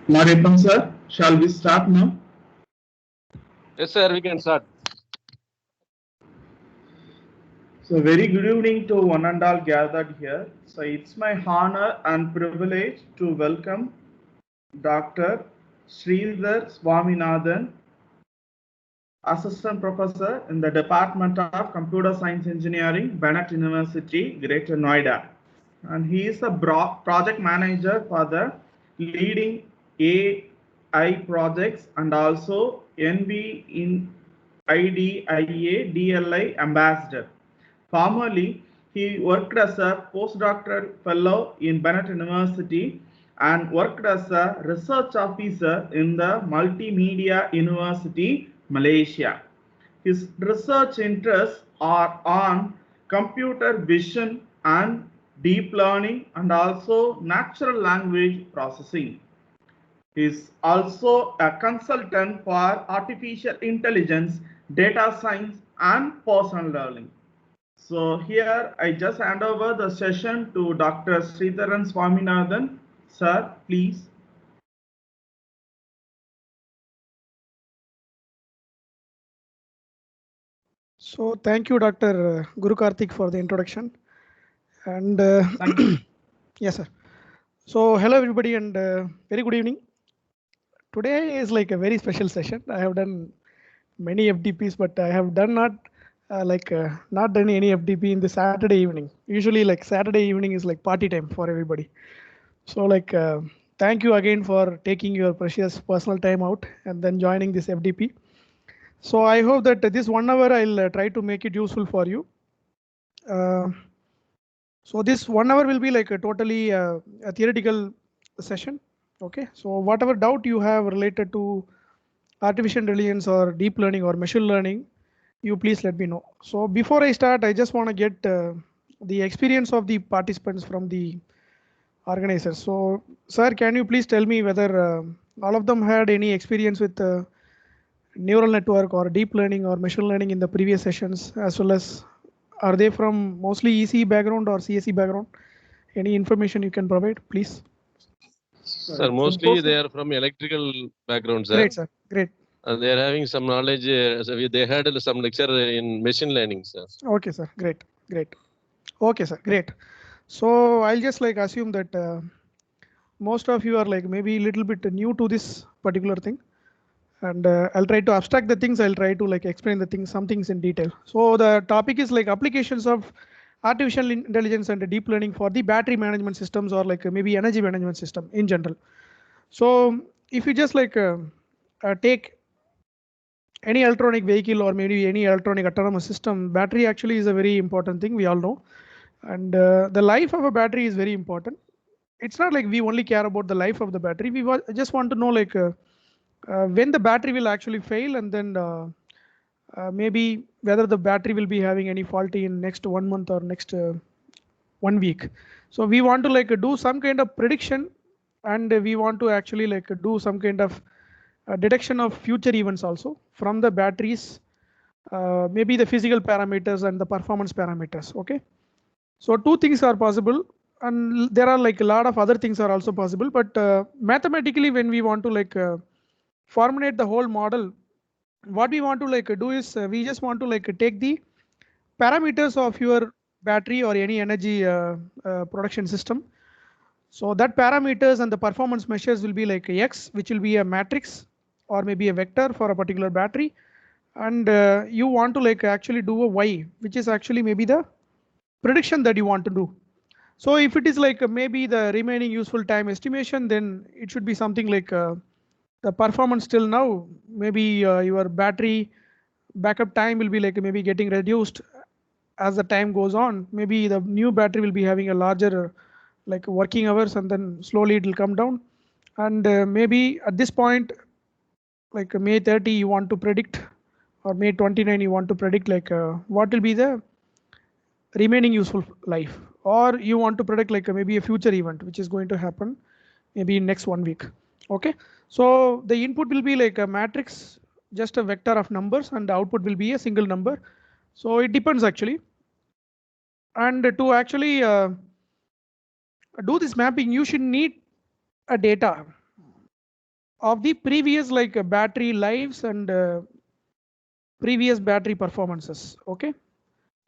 Maripam sir, shall we start now? Yes, sir, we can start. So very good evening to one and all gathered here. So it's my honor and privilege to welcome Dr. Sridhar Swaminathan, Assistant Professor in the Department of Computer Science Engineering, Bennett University, Greater Noida. And he is a project manager for the leading AI projects and also NV in IDIA DLI ambassador. Formerly, he worked as a postdoctoral fellow in Bennett University and worked as a research officer in the Multimedia University, Malaysia. His research interests are on computer vision and deep learning and also natural language processing. He is also a consultant for artificial intelligence, data science, and personal learning. So here I just hand over the session to Dr. Sridharan Swaminathan. Sir, please. So thank you, Dr. Guru Karthik, for the introduction. And yes, sir. So hello, everybody, and very good evening. Today is like a very special session. I have done many FDPs, but I have done not done any FDP in the Saturday evening. Usually, like Saturday evening is like party time for everybody. So thank you again for taking your precious personal time out and then joining this FDP. So I hope that this 1 hour I'll try to make it useful for you. So this 1 hour will be like a totally a theoretical session. Okay, so whatever doubt you have related to artificial intelligence or deep learning or machine learning, you please let me know. So before I start, I just want to get the experience of the participants from the organizers. So sir, can you please tell me whether all of them had any experience with neural network or deep learning or machine learning in the previous sessions, as well as are they from mostly EC background or CSE background? Any information you can provide, please? Sir, mostly they are from electrical background, sir. Great, sir. Great. They are having some knowledge. So they had some lecture in machine learning, sir. Okay, sir. Great. Great. Okay, sir. Great. So I'll just like assume that most of you are like maybe a little bit new to this particular thing. And I'll try to abstract the things. I'll try to like explain the things, some things in detail. So the topic is like applications of artificial intelligence and deep learning for the battery management systems or like maybe energy management system in general. So if you just like take any electronic vehicle or maybe any electronic autonomous system, battery actually is a very important thing, we all know. And the life of a battery is very important. It's not like we only care about the life of the battery. We just want to know like when the battery will actually fail, and then maybe whether the battery will be having any faulty in next 1 month or next 1 week. So we want to like do some kind of prediction, and we want to actually like do some kind of detection of future events also from the batteries, maybe the physical parameters and the performance parameters. Okay, so two things are possible. and there are like a lot of other things are also possible, but mathematically when we want to like formulate the whole model, what we want to like do is we just want to like take the parameters of your battery or any energy production system. So that parameters and the performance measures will be like X, which will be a matrix or maybe a vector for a particular battery. And you want to like actually do a Y, which is actually maybe the prediction that you want to do. So if it is like maybe the remaining useful time estimation, then it should be something like the performance till now, maybe your battery backup time will be like maybe getting reduced as the time goes on. Maybe the new battery will be having a larger like working hours, and then slowly it will come down. And maybe at this point, like May 30, you want to predict, or May 29, you want to predict like what will be the remaining useful life, or you want to predict like maybe a future event which is going to happen maybe in next 1 week. Okay, so the input will be like a matrix, just a vector of numbers, and the output will be a single number. So it depends actually. And to actually do this mapping, you should need a data of the previous like battery lives and previous battery performances. Okay,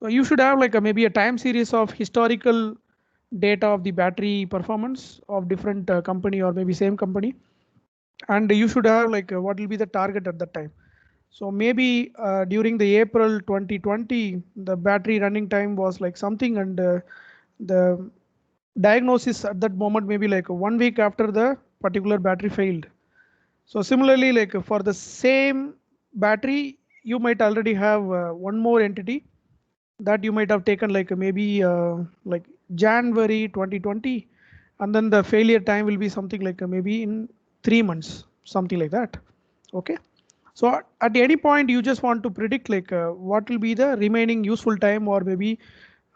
so you should have like maybe a time series of historical data of the battery performance of different company or maybe same company, and you should have like what will be the target at that time. So maybe during the April 2020, the battery running time was like something, and the diagnosis at that moment maybe like 1 week after the particular battery failed. So similarly, like for the same battery, you might already have one more entity that you might have taken like maybe like January 2020, and then the failure time will be something like maybe in 3 months, something like that. Okay, so at any point you just want to predict like what will be the remaining useful time, or maybe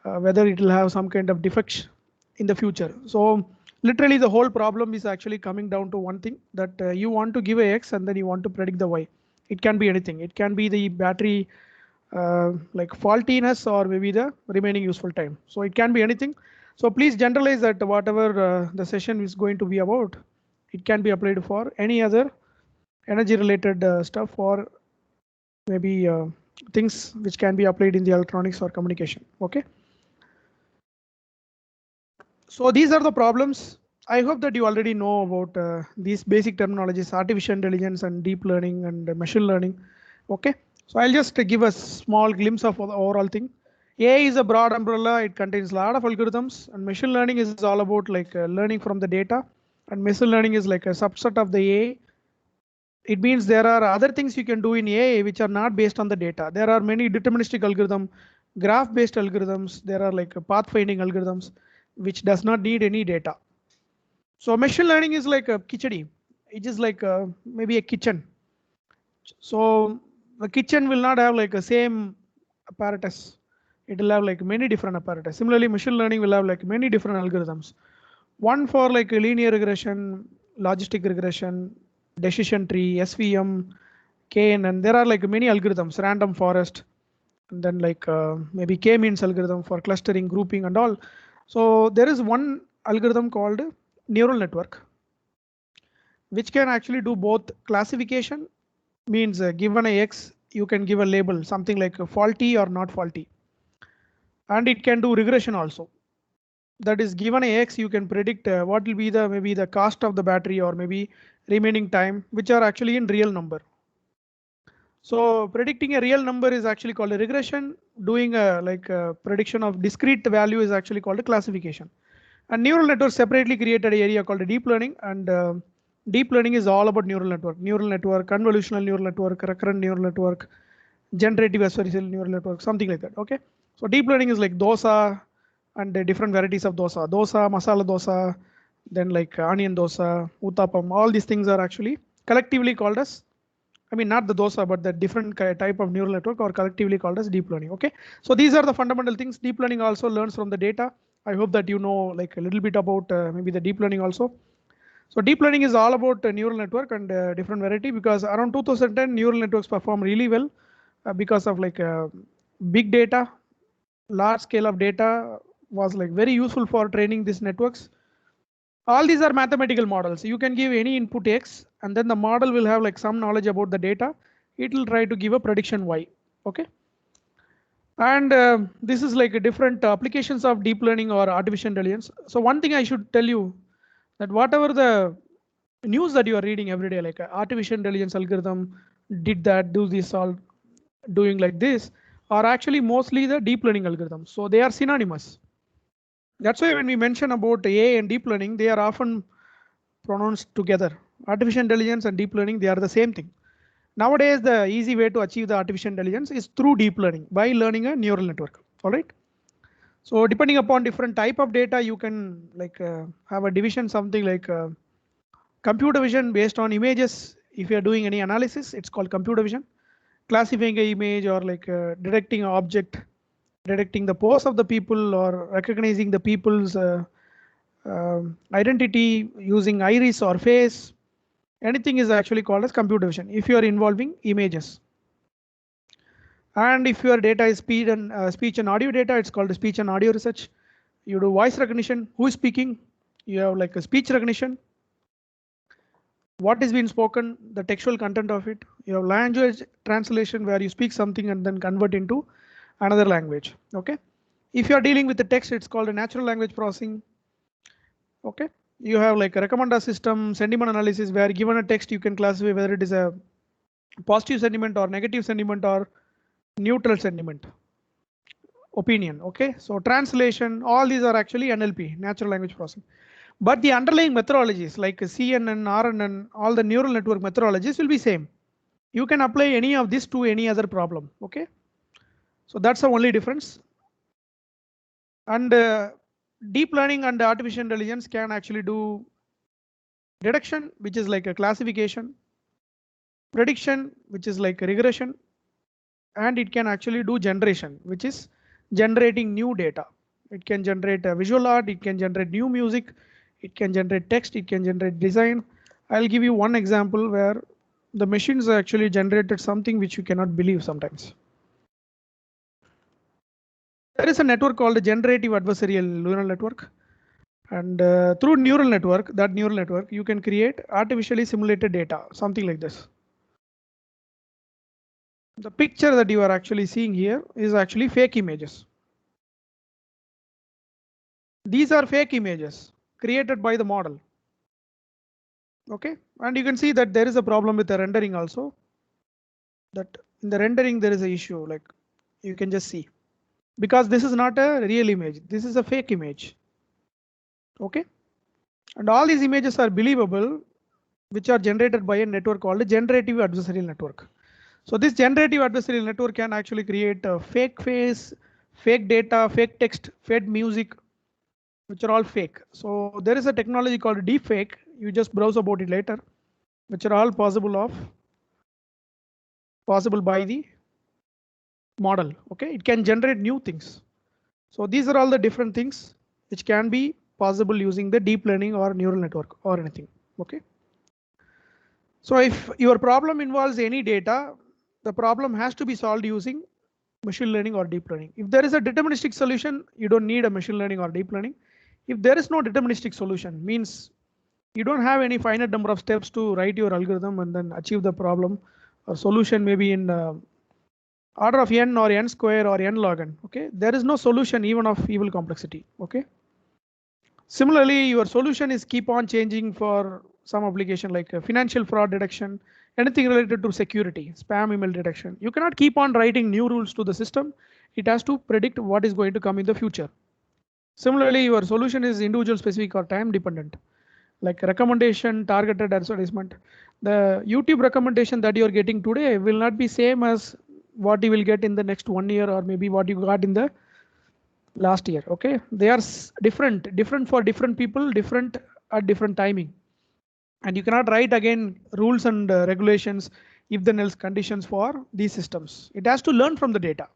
whether it will have some kind of defects in the future. So literally the whole problem is actually coming down to one thing, that you want to give a X and then you want to predict the Y. It can be anything. It can be the battery like faultiness, or maybe the remaining useful time. So it can be anything. So please generalize that whatever the session is going to be about, it can be applied for any other energy related stuff, or maybe things which can be applied in the electronics or communication. Okay. So these are the problems. I hope that you already know about these basic terminologies: artificial intelligence and deep learning and machine learning. Okay. So I'll just give a small glimpse of the overall thing. AI is a broad umbrella. It contains a lot of algorithms, and machine learning is all about like learning from the data, and machine learning is like a subset of the AI. It means there are other things you can do in AI which are not based on the data. There are many deterministic algorithms, graph-based algorithms. There are like pathfinding algorithms which does not need any data. So machine learning is like a kitchen. It is like maybe a kitchen. So the kitchen will not have like a same apparatus. It will have like many different apparatus. Similarly, machine learning will have like many different algorithms. One for like linear regression, logistic regression, decision tree, SVM, KNN. There are like many algorithms, random forest, and then like maybe K-means algorithm for clustering, grouping, and all. So there is one algorithm called neural network, which can actually do both classification, means given a X, you can give a label, something like faulty or not faulty. And it can do regression also. That is, given a X, you can predict what will be the maybe the cost of the battery, or maybe remaining time, which are actually in real number. So predicting a real number is actually called a regression. Doing a like a prediction of discrete value is actually called a classification. And neural network separately created an area called deep learning, and deep learning is all about neural network, convolutional neural network, recurrent neural network, generative adversarial neural network, something like that. Okay, so deep learning is like dosa and different varieties of dosa, masala dosa, then like onion dosa, uttapam. All these things are actually collectively called as, I mean, not the dosa, but the different type of neural network, or collectively called as deep learning. Okay, so these are the fundamental things. Deep learning also learns from the data. I hope that you know like a little bit about maybe the deep learning also. So deep learning is all about neural network and different variety, because around 2010 neural networks perform really well because of like big data, large scale of data was like very useful for training these networks. All these are mathematical models. You can give any input X, and then the model will have like some knowledge about the data. It will try to give a prediction Y. Okay. And this is like a different applications of deep learning or artificial intelligence. So one thing I should tell you, that whatever the news that you are reading every day, like artificial intelligence algorithm did that, do this, all doing like this, are actually mostly the deep learning algorithms. So they are synonymous. That's why when we mention about AI and deep learning, they are often pronounced together. Artificial intelligence and deep learning, they are the same thing. Nowadays, the easy way to achieve the artificial intelligence is through deep learning, by learning a neural network. All right. So depending upon different type of data, you can like have a division, something like computer vision based on images. If you are doing any analysis, it's called computer vision. Classifying an image, or like detecting an object, detecting the pose of the people, or recognizing the people's identity using iris or face. Anything is actually called as computer vision if you are involving images. And if your data is speech and audio data, it's called speech and audio research. You do voice recognition, who is speaking, you have like a speech recognition, what is being spoken, the textual content of it. You have language translation, where you speak something and then convert into another language. Okay. If you are dealing with the text, it's called a natural language processing. Okay. You have like a recommender system, sentiment analysis, where given a text, you can classify whether it is a positive sentiment or negative sentiment or neutral sentiment, opinion. Okay. So translation, all these are actually NLP, natural language processing. But the underlying methodologies like CNN, RNN, all the neural network methodologies will be same. You can apply any of this to any other problem. Okay. So that's the only difference. And deep learning and artificial intelligence can actually do deduction, which is like a classification, prediction, which is like a regression, and it can actually do generation, which is generating new data. It can generate a visual art, it can generate new music, it can generate text, it can generate design. I'll give you one example where the machines actually generated something which you cannot believe sometimes. There is a network called a generative adversarial neural network. And through neural network, you can create artificially simulated data, something like this. The picture that you are actually seeing here is actually fake images. These are fake images created by the model. Okay, and you can see that there is a problem with the rendering also. That in the rendering there is an issue, like you can just see, because this is not a real image, this is a fake image. Okay, and all these images are believable, which are generated by a network called a generative adversarial network. So this generative adversarial network can actually create a fake face, fake data, fake text, fake music, which are all fake. So there is a technology called deepfake. You just browse about it later, which are all possible by the model. Okay, it can generate new things. So these are all the different things which can be possible using the deep learning or neural network or anything. Okay. So if your problem involves any data, the problem has to be solved using machine learning or deep learning. If there is a deterministic solution, you don't need a machine learning or deep learning. If there is no deterministic solution, means you don't have any finite number of steps to write your algorithm and then achieve the problem or solution, maybe in order of n or n square or n log n. Okay, there is no solution even of evil complexity. Okay. Similarly, your solution is keep on changing for some application like financial fraud detection, anything related to security, spam email detection. You cannot keep on writing new rules to the system. It has to predict what is going to come in the future. Similarly, your solution is individual specific or time dependent, like recommendation, targeted advertisement. The YouTube recommendation that you are getting today will not be same as what you will get in the next 1 year or maybe what you got in the last year. Okay, they are different for different people, different at different timing, and you cannot write again rules and regulations, if then else conditions for these systems. It has to learn from the data.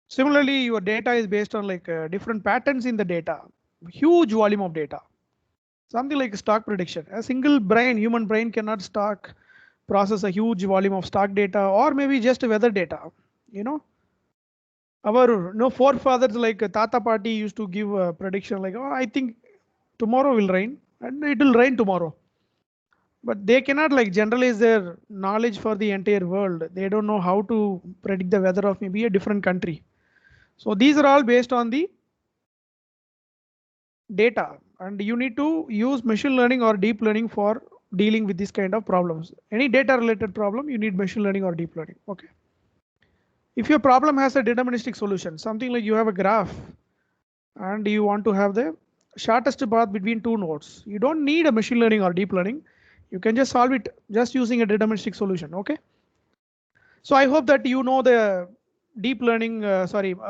Similarly, your data is based on like different patterns in the data, huge volume of data, something like stock prediction. A single brain, human brain, cannot process a huge volume of stock data or maybe just weather data. You know, our forefathers like Tata Party used to give a prediction like, oh, I think tomorrow will rain and it will rain tomorrow. But they cannot like generalize their knowledge for the entire world. They don't know how to predict the weather of maybe a different country. So these are all based on the data, and you need to use machine learning or deep learning for dealing with this kind of problems. Any data related problem, you need machine learning or deep learning. Okay. If your problem has a deterministic solution, something like you have a graph and you want to have the shortest path between two nodes, you don't need a machine learning or deep learning. You can just solve it just using a deterministic solution. Okay. So I hope that you know the deep learning,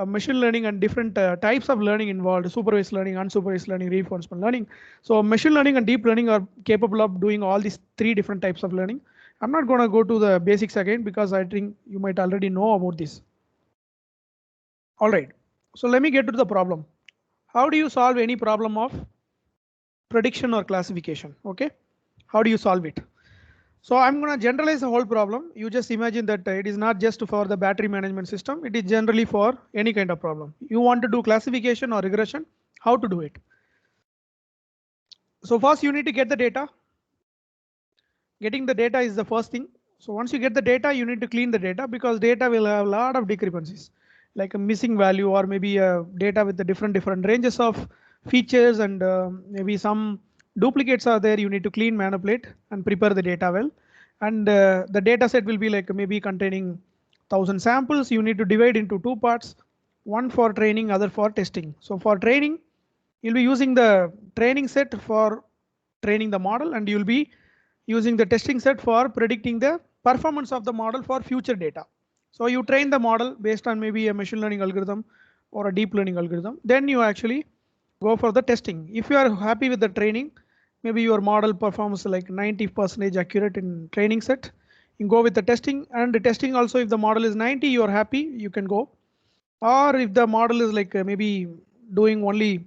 machine learning and different types of learning involved: supervised learning, unsupervised learning, reinforcement learning. So machine learning and deep learning are capable of doing all these three different types of learning. I'm not going to go to the basics again because I think you might already know about this. All right, so let me get to the problem. How do you solve any problem of prediction or classification? Okay, how do you solve it? So I'm going to generalize the whole problem. You just imagine that it is not just for the battery management system. It is generally for any kind of problem. You want to do classification or regression, how to do it? So first you need to get the data. Getting the data is the first thing. So once you get the data, you need to clean the data because data will have a lot of discrepancies, like a missing value or maybe a data with the different ranges of features, and maybe some duplicates are there. You need to clean, manipulate, and prepare the data well. And the data set will be like maybe containing 1,000 samples. You need to divide into two parts, one for training, other for testing. So for training, you'll be using the training set for training the model, and you'll be using the testing set for predicting the performance of the model for future data. So you train the model based on maybe a machine learning algorithm or a deep learning algorithm. Then you actually go for the testing. If you are happy with the training, maybe your model performs like 90% accurate in training set, you go with the testing. And the testing also, if the model is 90, you are happy, you can go. Or if the model is like maybe doing only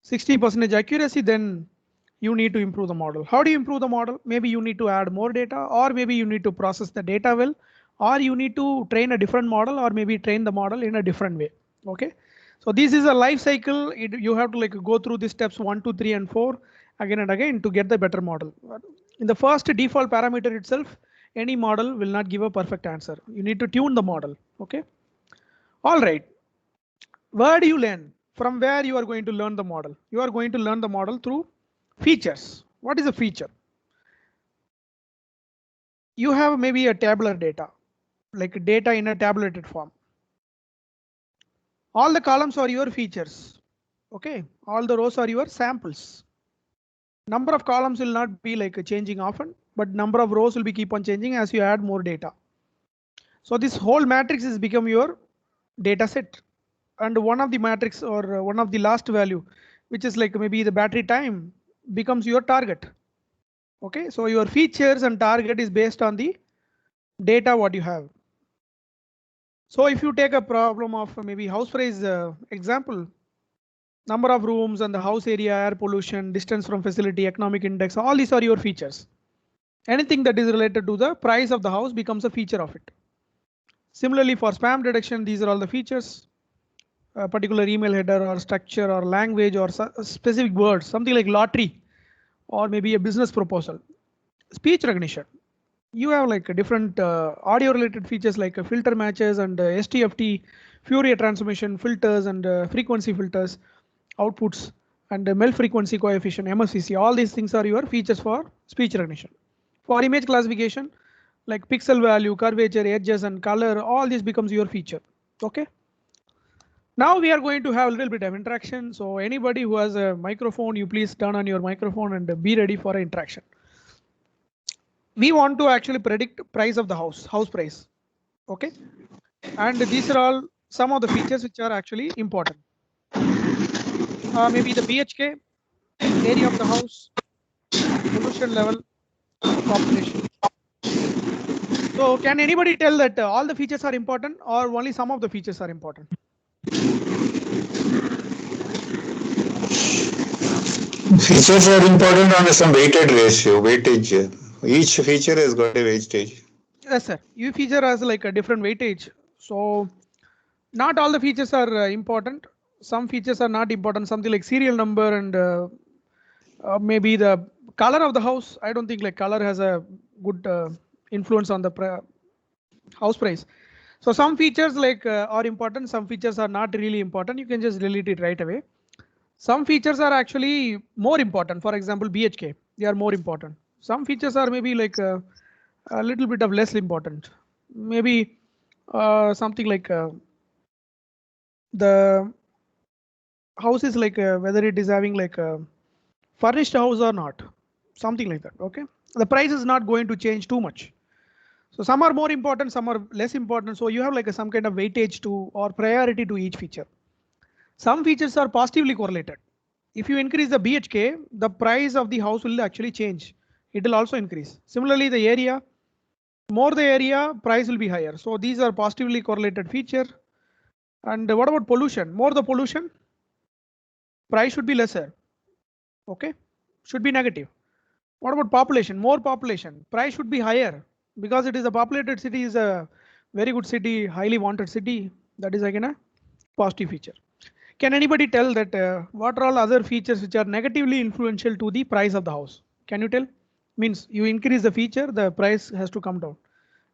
60% accuracy, then you need to improve the model. How do you improve the model? Maybe you need to add more data, or maybe you need to process the data well, or you need to train a different model, or maybe train the model in a different way. Okay. So this is a life cycle. You have to like go through the steps 1, 2, 3, and 4 again and again to get the better model. In the first default parameter itself, any model will not give a perfect answer. You need to tune the model. Okay. All right. Where do you learn? From where you are going to learn the model? You are going to learn the model through features. What is a feature? You have maybe a tabular data, like data in a tabulated form. All the columns are your features. Okay, all the rows are your samples. Number of columns will not be like changing often, but number of rows will be keep on changing as you add more data. So this whole matrix is become your data set, and one of the matrix or one of the last value, which is like maybe the battery time, becomes your target. Okay, so your features and target is based on the data what you have. So if you take a problem of maybe house price example, number of rooms and the house area, air pollution, distance from facility, economic index, all these are your features. Anything that is related to the price of the house becomes a feature of it. Similarly for spam detection, these are all the features. A particular email header or structure or language or specific words, something like lottery or maybe a business proposal. Speech recognition. You have like a different audio related features like filter matches and STFT, Fourier transformation, filters and frequency filters, outputs, and MEL frequency coefficient, MFCC. All these things are your features for speech recognition. For image classification, like pixel value, curvature, edges, and color, all this becomes your feature. Okay. Now we are going to have a little bit of interaction. So anybody who has a microphone, you please turn on your microphone and be ready for an interaction. We want to actually predict price of the house price. Okay. And these are all some of the features which are actually important. Maybe the BHK, area of the house, pollution level, population. So can anybody tell that all the features are important or only some of the features are important? Features are important on some weightage. Each feature has got a weightage. Yes, sir. Each feature has like a different weightage. So not all the features are important. Some features are not important. Something like serial number and maybe the color of the house. I don't think like color has a good influence on the house price. So some features like are important. Some features are not really important. You can just delete it right away. Some features are actually more important. For example, BHK, they are more important. Some features are maybe like a little bit of less important. Maybe something like the house is like whether it is having like a furnished house or not, something like that. Okay, the price is not going to change too much. So some are more important, some are less important. So you have like some kind of weightage to or priority to each feature. Some features are positively correlated. If you increase the BHK, the price of the house will actually change. It will also increase. Similarly, the area, more the area, price will be higher. So these are positively correlated feature. And what about pollution? More the pollution, price should be lesser. Okay, should be negative. What about population? More population, price should be higher because it is a populated city, is a very good city, highly wanted city. That is again a positive feature. Can anybody tell that what are all other features which are negatively influential to the price of the house? Can you tell? Means you increase the feature, the price has to come down.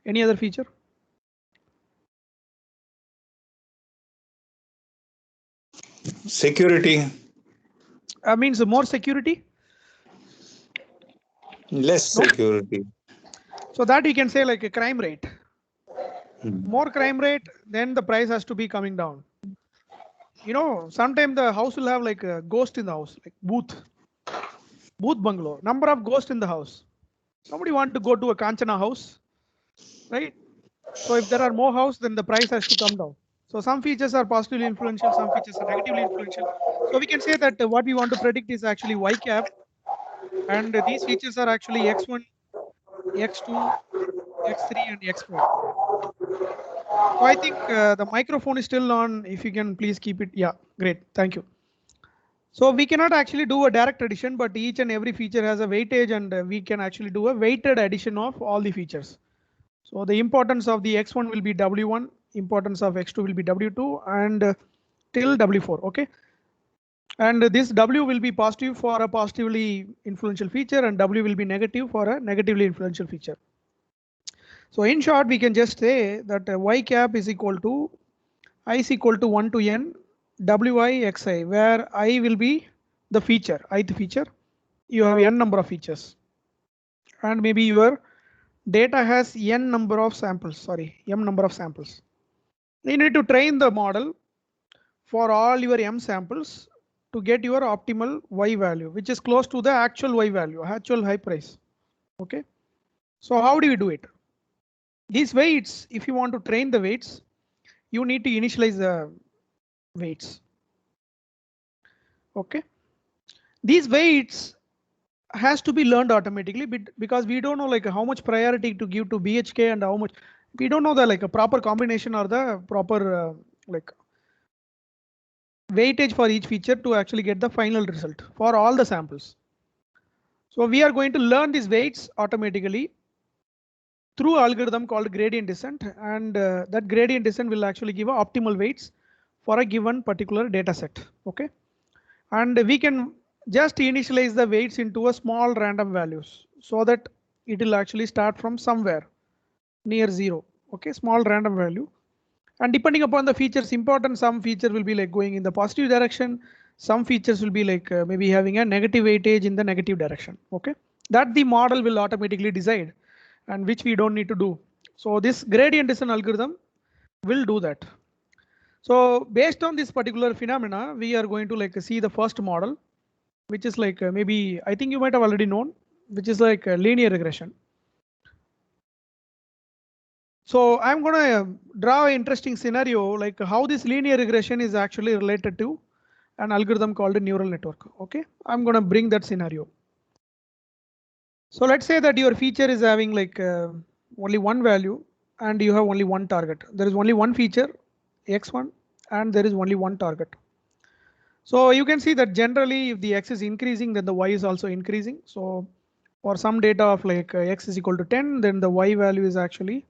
Any other feature? Security, Means more security. less No? security. So that you can say like a crime rate. Hmm. More crime rate, then the price has to be coming down. You know, sometimes the house will have like a ghost in the house, like booth bungalow, number of ghosts in the house. Nobody want to go to a Kanchana house, right? So if there are more house, then the price has to come down. So some features are positively influential, some features are negatively influential. So we can say that what we want to predict is actually Y cap, and these features are actually X1, X2, X3, and X4. So I think the microphone is still on. If you can please keep it. Yeah, great. Thank you. So we cannot actually do a direct addition, but each and every feature has a weightage, and we can actually do a weighted addition of all the features. So the importance of the X1 will be W1, importance of X2 will be W2, and till W4. Okay. And this W will be positive for a positively influential feature, and W will be negative for a negatively influential feature. So in short, we can just say that Y cap is equal to I is equal to 1 to N Wi Xi, where I will be the feature, ith feature. You have N number of features, and maybe your data has N number of samples, sorry, M number of samples. You need to train the model for all your M samples to get your optimal Y value, which is close to the actual Y value, actual high price. Okay. So how do you do it? These weights, if you want to train the weights, you need to initialize the weights. Okay. These weights has to be learned automatically because we don't know like how much priority to give to BHK and how much we don't know the like a proper combination or the proper like weightage for each feature to actually get the final result for all the samples. So we are going to learn these weights automatically through algorithm called gradient descent, and that gradient descent will actually give optimal weights for a given particular data set. Okay, and we can just initialize the weights into a small random values so that it will actually start from somewhere near 0. Okay, small random value, and depending upon the features important, some feature will be like going in the positive direction, some features will be like maybe having a negative weightage in the negative direction. Okay, that the model will automatically decide, and which we don't need to do. So this gradient descent algorithm will do that. So based on this particular phenomena, we are going to like see the first model, which is like maybe I think you might have already known, which is like a linear regression. So I'm going to draw an interesting scenario like how this linear regression is actually related to an algorithm called a neural network. Okay, I'm going to bring that scenario. So let's say that your feature is having like only one value and you have only one target. There is only one feature, X1, and there is only one target. So you can see that generally if the X is increasing, then the Y is also increasing. So for some data of like X is equal to 10, then the Y value is actually,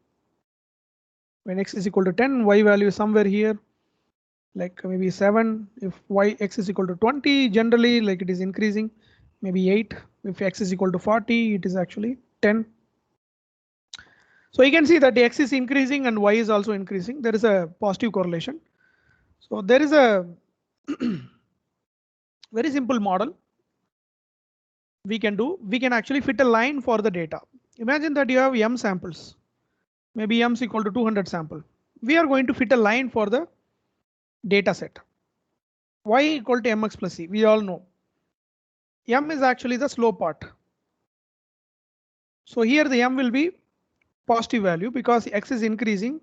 when X is equal to 10, Y value is somewhere here. like maybe 7. If x is equal to 20, generally like it is increasing, maybe 8. If x is equal to 40, it is actually 10. So you can see that the x is increasing and y is also increasing. There is a positive correlation. So there is a very simple model we can do. We can actually fit a line for the data. Imagine that you have m samples, maybe m is equal to 200 sample. We are going to fit a line for the data set. Y equal to mx plus c. We all know m is actually the slope part. So here the m will be positive value because x is increasing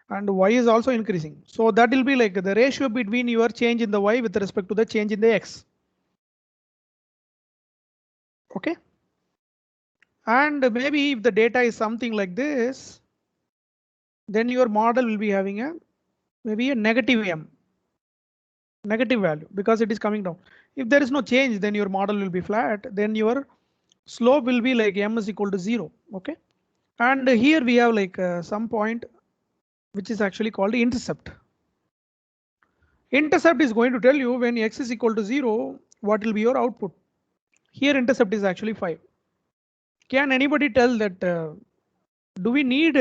and y is also increasing. So that will be like the ratio between your change in the y with respect to the change in the x. Okay. And maybe if the data is something like this, then your model will be having a maybe a negative m, negative value, because it is coming down. If there is no change, then your model will be flat. Then your slope will be like m is equal to 0. Okay. And here we have like some point which is actually called the intercept. Intercept is going to tell you when x is equal to 0, what will be your output. Here intercept is actually 5. Can anybody tell that do we need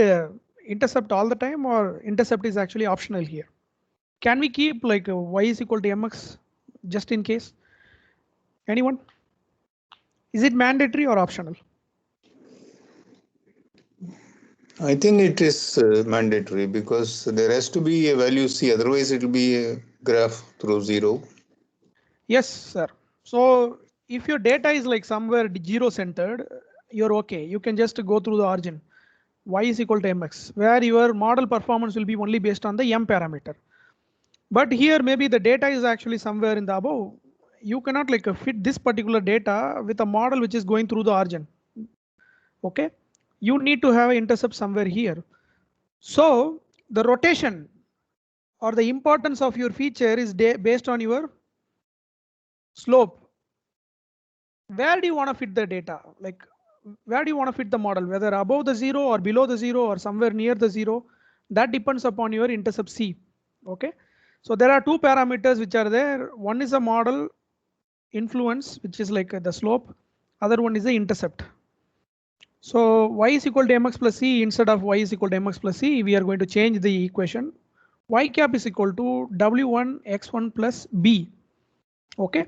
intercept all the time, or intercept is actually optional here? Can we keep like y is equal to mx just in case? Anyone? Is it mandatory or optional? I think it is mandatory because there has to be a value c, otherwise it will be a graph through 0. Yes, sir. So if your data is like somewhere 0 centered, you're okay. You can just go through the origin. Y is equal to mx, where your model performance will be only based on the m parameter. But here maybe the data is actually somewhere in the above. You cannot like fit this particular data with a model which is going through the origin. Okay, you need to have an intercept somewhere here. So the rotation or the importance of your feature is based on your slope. Where do you want to fit the data? Like where do you want to fit the model, whether above the 0 or below the 0 or somewhere near the 0? That depends upon your intercept c. Okay, so there are two parameters which are there. One is a model influence, which is like the slope. Other one is the intercept. So y is equal to mx plus c, instead of y is equal to mx plus c, we are going to change the equation. Y cap is equal to w1 x1 plus b. Okay,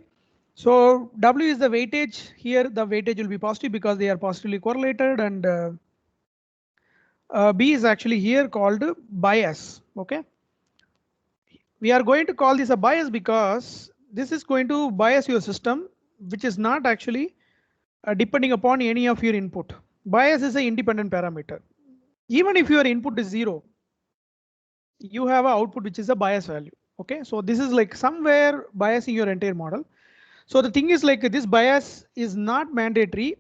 so w is the weightage. Here the weightage will be positive because they are positively correlated, and b is actually here called bias. Okay, we are going to call this a bias because this is going to bias your system, which is not actually depending upon any of your input. Bias is an independent parameter. Even if your input is 0, you have an output which is a bias value. Okay, so this is like somewhere biasing your entire model. So the thing is like this bias is not mandatory.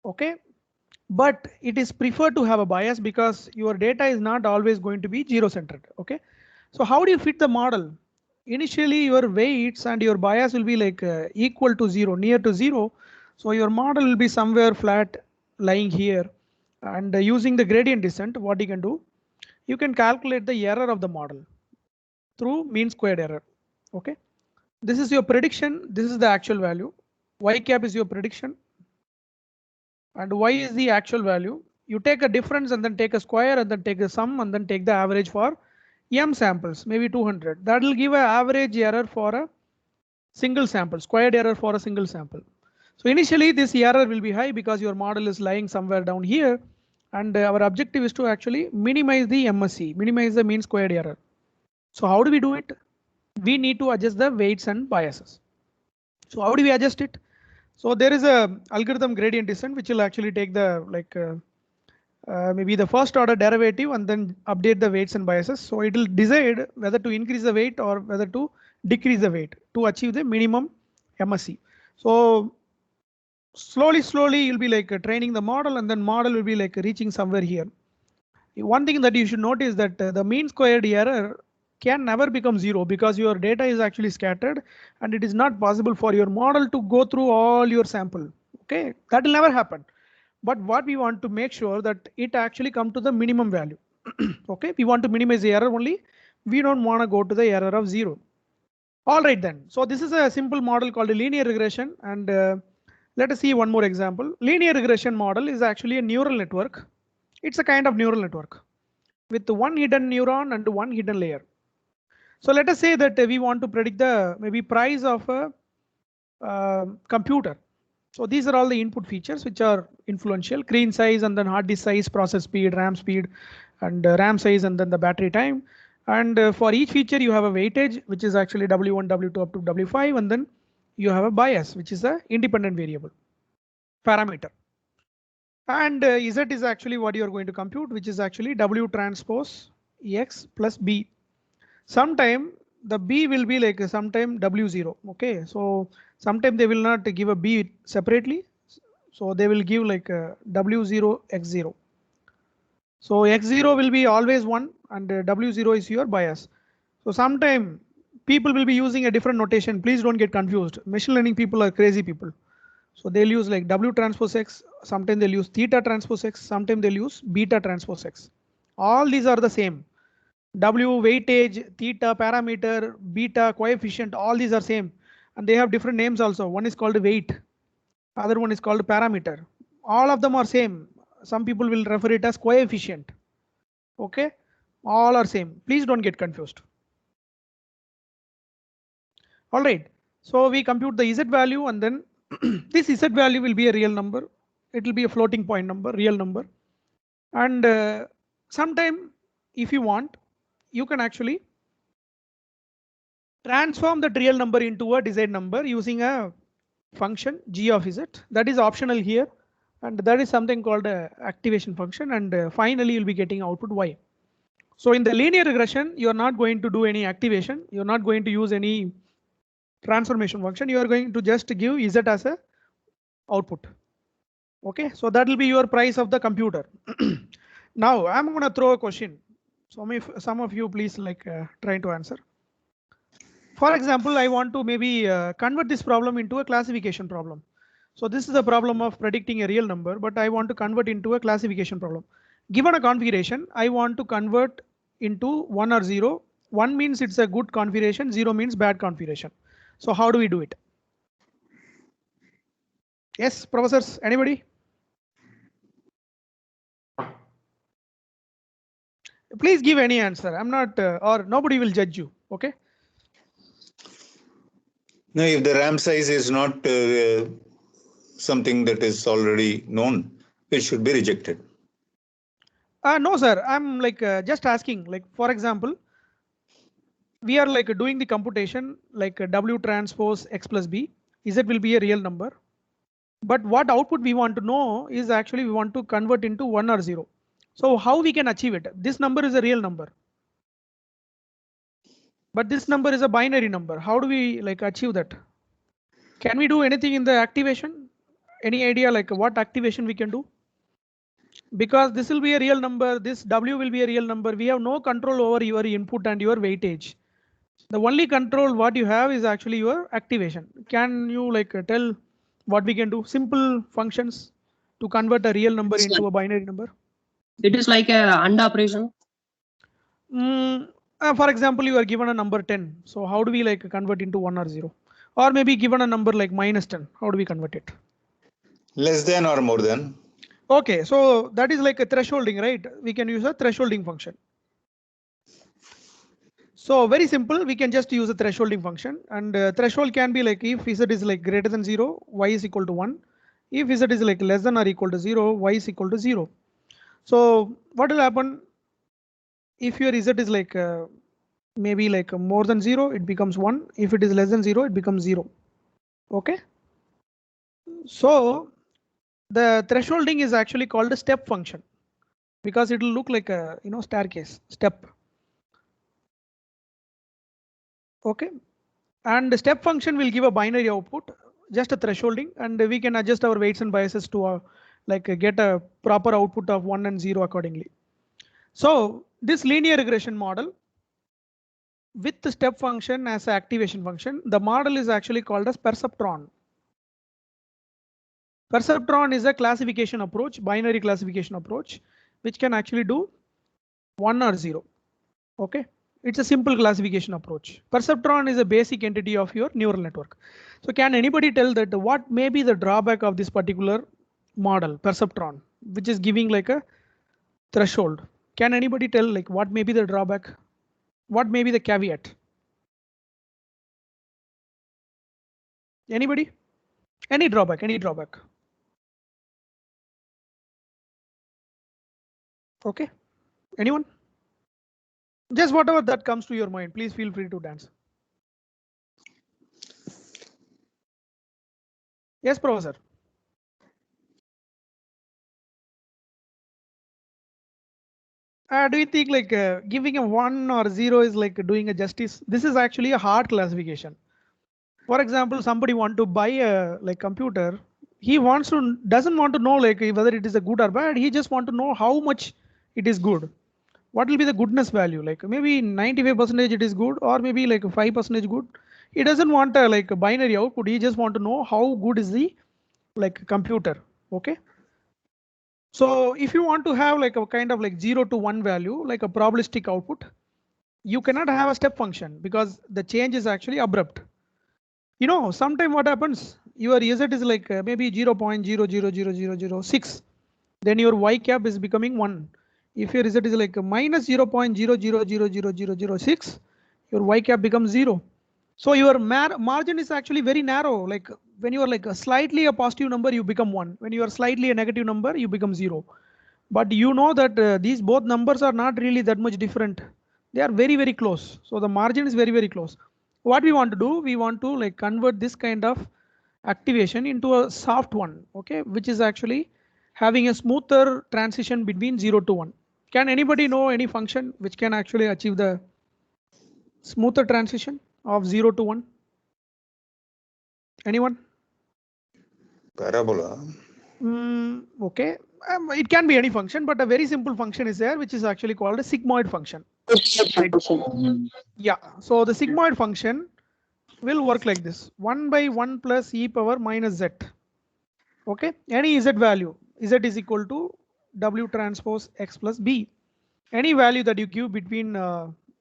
Okay, but it is preferred to have a bias because your data is not always going to be 0 centered. Okay, so how do you fit the model? Initially your weights and your bias will be like equal to 0, near to 0. So your model will be somewhere flat lying here, and using the gradient descent, what you can do, you can calculate the error of the model through mean squared error. Okay, this is your prediction, this is the actual value. Y cap is your prediction and y is the actual value. You take a difference and then take a square and then take a sum and then take the average for m samples, maybe 200. That will give an average error for a single sample, squared error for a single sample. So initially this error will be high because your model is lying somewhere down here, and our objective is to actually minimize the MSE, minimize the mean squared error. So how do we do it? We need to adjust the weights and biases. So how do we adjust it? So there is a algorithm gradient descent which will actually take the like maybe the first order derivative and then update the weights and biases. So it will decide whether to increase the weight or whether to decrease the weight to achieve the minimum MSE. So slowly you'll be like training the model, and then model will be like reaching somewhere here. One thing that you should notice that the mean squared error can never become 0 because your data is actually scattered and it is not possible for your model to go through all your sample. Okay, that will never happen. But what we want to make sure that it actually come to the minimum value. Okay, we want to minimize the error only. We don't want to go to the error of 0. All right then. So this is a simple model called a linear regression, and let us see one more example. Linear regression model is actually a neural network. It's a kind of neural network with one hidden neuron and one hidden layer. So let us say that we want to predict the maybe price of a computer. So these are all the input features which are influential: screen size, and then hard disk size, process speed, RAM speed, and RAM size, and then the battery time. And for each feature you have a weightage, which is actually W1, W2 up to W5, and then you have a bias, which is a independent variable parameter. And Z is actually what you are going to compute, which is actually W transpose X plus B. Sometime the B will be like sometime W0. Okay, so sometime they will not give a B separately, so they will give like W0 X0. So X0 will be always 1, and W0 is your bias. So sometime people will be using a different notation. Please don't get confused. Machine learning people are crazy people. So they'll use like W transpose X, sometimes they'll use theta transpose X, sometimes they'll use beta transpose X. All these are the same. W weightage, theta parameter, beta coefficient, all these are same. And they have different names also. One is called weight, other one is called parameter. All of them are same. Some people will refer it as coefficient. Okay, all are same. Please don't get confused. All right, so we compute the Z value, and then this Z value will be a real number. It will be a floating point number, real number. And sometime if you want, you can actually transform that real number into a desired number using a function g of z. That is optional here, and that is something called a activation function, and finally you'll be getting output y. So in the linear regression, you are not going to do any activation. You're not going to use any transformation function. You are going to just give z as a output. Okay, so that will be your price of the computer. Now I'm going to throw a question. So if some of you please try to answer. For example, I want to maybe convert this problem into a classification problem. So this is a problem of predicting a real number, but I want to convert into a classification problem. Given a configuration, I want to convert into 1 or 0. 1 means it's a good configuration, 0 means bad configuration. So how do we do it? Yes, professors, anybody? Please give any answer. I'm not, or nobody will judge you. Okay. No, if the RAM size is not something that is already known, it should be rejected. No, sir. I'm just asking. Like for example, we are doing the computation W transpose X plus B. Z will be a real number. But what output we want to know is actually we want to convert into 1 or 0. So how we can achieve it? This number is a real number, but this number is a binary number. How do we achieve that? Can we do anything in the activation? Any idea what activation we can do? Because this will be a real number, this W will be a real number. We have no control over your input and your weightage. The only control what you have is actually your activation. Can you tell what we can do? Simple functions to convert a real number into a binary number. It is like a AND operation. For example, you are given a number 10. So how do we convert into 1 or 0? Or maybe given a number like -10. How do we convert it? Less than or more than. Okay, so that is like a thresholding, right? We can use a thresholding function. So very simple, we can just use a thresholding function, and threshold can be like if z is greater than 0, y is equal to 1. If z is less than or equal to 0, y is equal to 0. So what will happen if your z is maybe more than 0, it becomes 1. If it is less than 0, it becomes 0. Okay. So the thresholding is actually called a step function because it will look like a staircase step. Okay, and the step function will give a binary output, just a thresholding, and we can adjust our weights and biases to get a proper output of 1 and 0 accordingly. So this linear regression model with the step function as an activation function, the model is actually called as perceptron. Perceptron is a classification approach, binary classification approach, which can actually do 1 or 0. Okay, It's a simple classification approach. Perceptron is a basic entity of your neural network. So can anybody tell that what may be the drawback of this particular model, perceptron, which is giving like a threshold? Can anybody tell like what may be the drawback? What may be the caveat? Anybody? Any drawback? Any drawback? Okay. Anyone? Just whatever that comes to your mind, please feel free to dance. Yes, Professor. Do you think like giving a 1 or 0 is like doing a justice? This is actually a hard classification. For example, somebody want to buy a like computer. He doesn't want to know like whether it is a good or bad. He just want to know how much it is good. What will be the goodness value? Like maybe 95% it is good, or maybe like 5% good. He doesn't want a like a binary output. He just want to know how good is the like computer. Okay. So if you want to have like a kind of like 0 to 1 value, like a probabilistic output, you cannot have a step function because the change is actually abrupt. You know, sometime what happens, your z is like maybe 0.000006, then your y cap is becoming 1. If your z is like minus 0.000006, your y cap becomes 0. So your margin is actually very narrow. Like when you are like slightly a positive number, you become 1. When you are slightly a negative number, you become 0. But you know that these both numbers are not really that much different. They are very, very close. So the margin is very, very close. What we want to do, we want to like convert this kind of activation into a soft one, okay, which is actually having a smoother transition between 0 to 1. Can anybody know any function which can actually achieve the smoother transition of 0 to 1? Anyone? Parabola. Okay, it can be any function, but a very simple function is there, which is actually called a sigmoid function. Yeah, so the sigmoid function will work like this: 1 by 1 plus e power minus z. Okay, any z value, z is equal to w transpose x plus b. Any value that you give between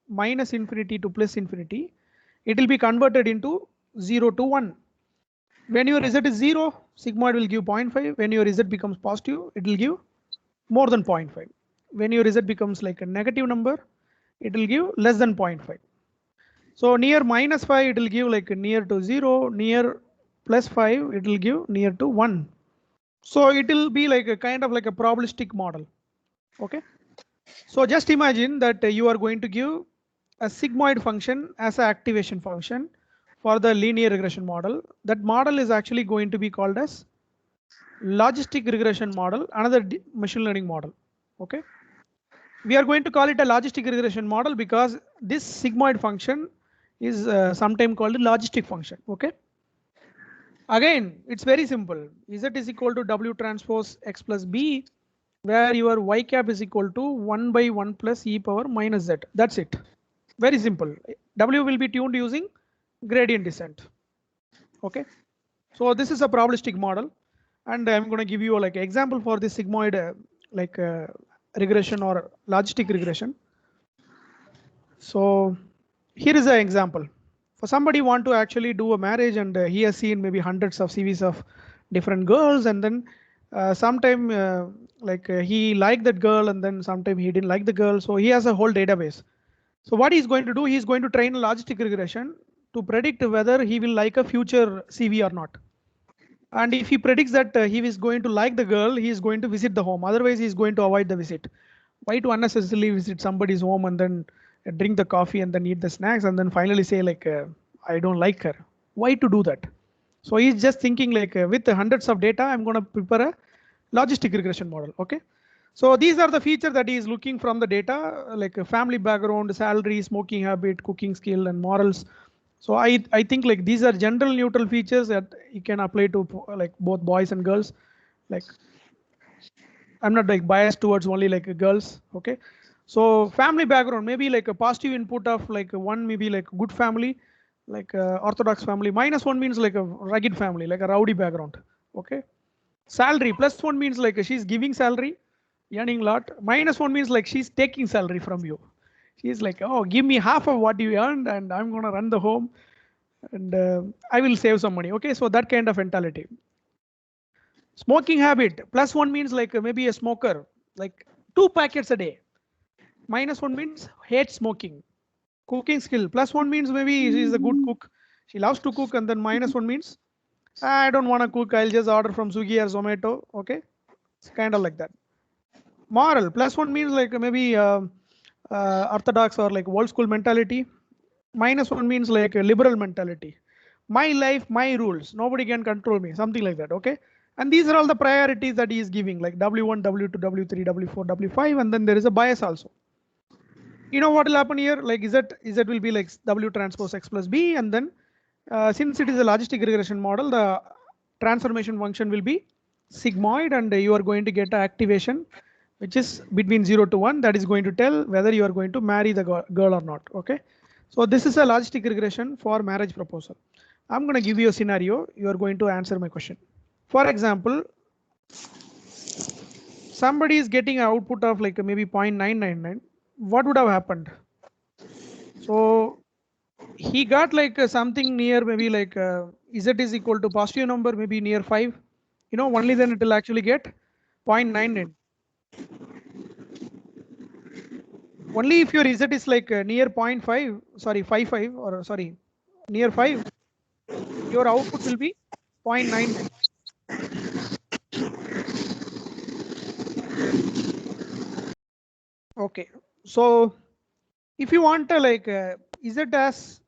minus infinity to plus infinity, it will be converted into 0 to 1. When your z is 0, sigmoid will give 0.5. When your z becomes positive, it will give more than 0.5. When your z becomes like a negative number, it will give less than 0.5. So near minus 5, it will give like near to 0, near plus 5, it will give near to 1. So it will be like a kind of like a probabilistic model. Okay. So just imagine that you are going to give a sigmoid function as an activation function for the linear regression model. That model is actually going to be called as logistic regression model, another machine learning model. Okay. We are going to call it a logistic regression model because this sigmoid function is sometimes called a logistic function. Okay. Again, it's very simple. Z is equal to W transpose X plus B, where your Y cap is equal to 1 by 1 plus e power minus Z. That's it. Very simple. W will be tuned using gradient descent. Okay. So this is a probabilistic model, and I'm going to give you like an example for this sigmoid regression or logistic regression. So here is an example. For somebody want to actually do a marriage, and he has seen maybe hundreds of CVs of different girls, and then sometime he liked that girl, and then sometime he didn't like the girl. So he has a whole database. So what he's going to do, he's going to train a logistic regression to predict whether he will like a future CV or not. And if he predicts that he is going to like the girl, he is going to visit the home. Otherwise, he is going to avoid the visit. Why to unnecessarily visit somebody's home and then drink the coffee and then eat the snacks and then finally say like, I don't like her. Why to do that? So he's just thinking like with hundreds of data, I'm going to prepare a logistic regression model. Okay. So these are the features that he is looking from the data, like a family background, salary, smoking habit, cooking skill, and morals. So I think like these are general neutral features that you can apply to like both boys and girls. Like I'm not like biased towards only like girls. Okay. So family background, maybe like a positive input of like one, maybe like good family, like orthodox family. -1 means like a rugged family, like a rowdy background. Okay. Salary, +1 means like she's giving salary, earning a lot. -1 means like she's taking salary from you. She's like, oh, give me half of what you earned and I'm going to run the home and I will save some money. Okay, so that kind of mentality. Smoking habit, +1 means like maybe a smoker, like 2 packets a day. -1 means hates smoking. Cooking skill, +1 means maybe she is a good cook. She loves to cook, and then -1 means I don't want to cook. I'll just order from Swiggy or Zomato. Okay, it's kind of like that. Moral, +1 means like maybe orthodox or like old school mentality. -1 means like a liberal mentality. My life, my rules. Nobody can control me. Something like that. Okay. And these are all the priorities that he is giving, like W1, W2, W3, W4, W5, and then there is a bias also. You know what will happen here? Like Z will be like W transpose X plus B, and then since it is a logistic regression model, the transformation function will be sigmoid, and you are going to get an activation which is between 0 to 1. That is going to tell whether you are going to marry the girl or not. Okay, so this is a logistic regression for marriage proposal. I'm going to give you a scenario. You are going to answer my question. For example, somebody is getting an output of like maybe 0.999. What would have happened? So he got like something near maybe like Z is equal to positive number, maybe near 5. You know, only then it will actually get 0.99. Only if your Z is like near 0.5, sorry, 55 or sorry, near 5, your output will be 0.99. Okay, so if you want to like Z as